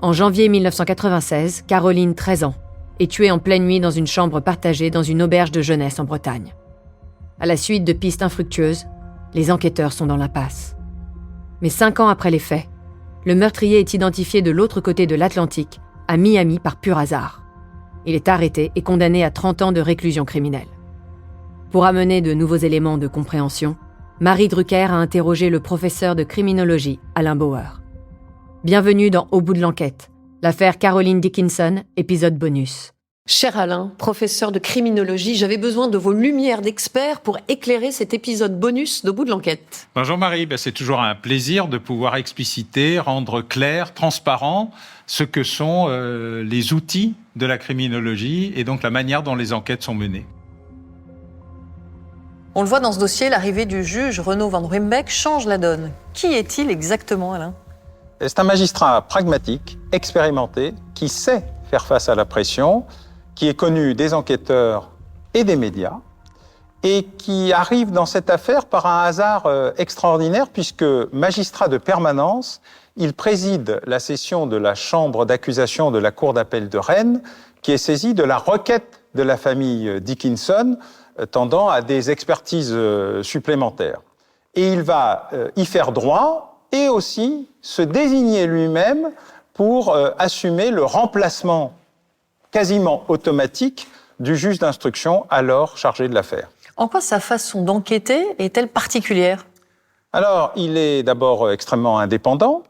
En janvier 1996, Caroline, 13 ans, est tuée en pleine nuit dans une chambre partagée dans une auberge de jeunesse en Bretagne. À la suite de pistes infructueuses, les enquêteurs sont dans l'impasse. Mais 5 ans après les faits, le meurtrier est identifié de l'autre côté de l'Atlantique, à Miami par pur hasard. Il est arrêté et condamné à 30 ans de réclusion criminelle. Pour amener de nouveaux éléments de compréhension, Marie Drucker a interrogé le professeur de criminologie, Alain Bauer. Bienvenue dans Au bout de l'enquête, l'affaire Caroline Dickinson, épisode bonus. Cher Alain, professeur de criminologie, j'avais besoin de vos lumières d'experts pour éclairer cet épisode bonus d'Au bout de l'enquête. Bonjour Marie, c'est toujours un plaisir de pouvoir expliciter, rendre clair, transparent ce que sont les outils de la criminologie et donc la manière dont les enquêtes sont menées. On le voit dans ce dossier, l'arrivée du juge Renaud Van Ruymbeck change la donne. Qui est-il exactement, Alain ? C'est un magistrat pragmatique, expérimenté, qui sait faire face à la pression, qui est connu des enquêteurs et des médias, et qui arrive dans cette affaire par un hasard extraordinaire, puisque magistrat de permanence, il préside la session de la chambre d'accusation de la Cour d'appel de Rennes, qui est saisie de la requête de la famille Dickinson, tendant à des expertises supplémentaires. Et il va y faire droit et aussi se désigner lui-même pour assumer le remplacement quasiment automatique du juge d'instruction alors chargé de l'affaire. En quoi sa façon d'enquêter est-elle particulière ? Alors, il est d'abord extrêmement indépendant,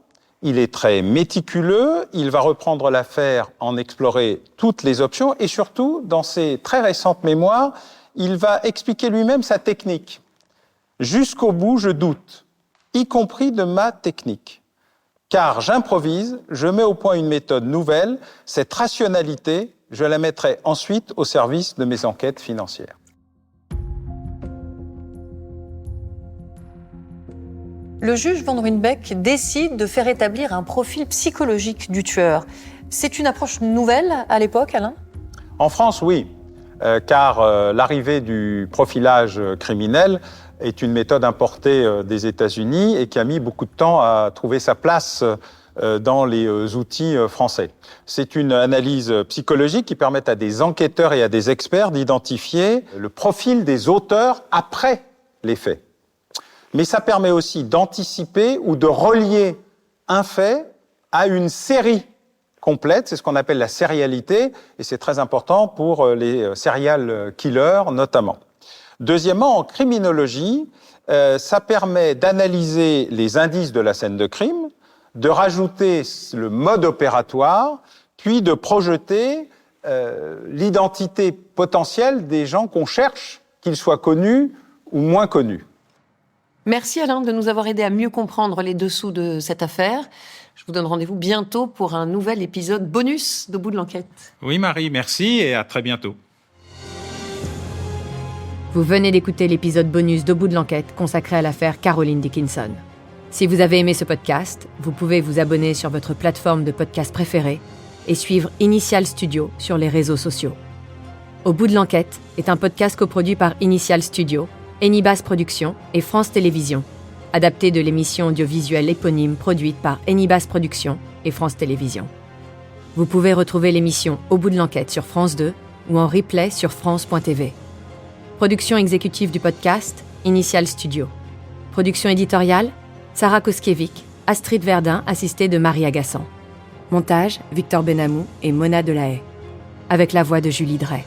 il est très méticuleux, il va reprendre l'affaire, en explorer toutes les options et surtout, dans ses très récentes mémoires, il va expliquer lui-même sa technique. Jusqu'au bout, je doute, y compris de ma technique. Car j'improvise, je mets au point une méthode nouvelle, cette rationalité, je la mettrai ensuite au service de mes enquêtes financières. Le juge Van Ruymbeck décide de faire établir un profil psychologique du tueur. C'est une approche nouvelle à l'époque, Alain ? En France, oui. Car l'arrivée du profilage criminel est une méthode importée des États-Unis et qui a mis beaucoup de temps à trouver sa place dans les outils français. C'est une analyse psychologique qui permet à des enquêteurs et à des experts d'identifier le profil des auteurs après les faits. Mais ça permet aussi d'anticiper ou de relier un fait à une série complète, c'est ce qu'on appelle la sérialité, et c'est très important pour les serial killers notamment. Deuxièmement, en criminologie, ça permet d'analyser les indices de la scène de crime, de rajouter le mode opératoire, puis de projeter l'identité potentielle des gens qu'on cherche, qu'ils soient connus ou moins connus. Merci Alain de nous avoir aidé à mieux comprendre les dessous de cette affaire. Je vous donne rendez-vous bientôt pour un nouvel épisode bonus d'Au bout de l'enquête. Oui Marie, merci et à très bientôt. Vous venez d'écouter l'épisode bonus d'Au bout de l'enquête consacré à l'affaire Caroline Dickinson. Si vous avez aimé ce podcast, vous pouvez vous abonner sur votre plateforme de podcast préférée et suivre Initial Studio sur les réseaux sociaux. Au bout de l'enquête est un podcast coproduit par Initial Studio, Enibas Productions et France Télévisions, adapté de l'émission audiovisuelle éponyme produite par Enibas Productions et France Télévisions. Vous pouvez retrouver l'émission Au bout de l'enquête sur France 2 ou en replay sur France.tv. Production exécutive du podcast, Initial Studio. Production éditoriale, Sarah Koskiewicz, Astrid Verdun, assistée de Marie Agassan. Montage, Victor Benamou et Mona Delahaye. Avec la voix de Julie Drey.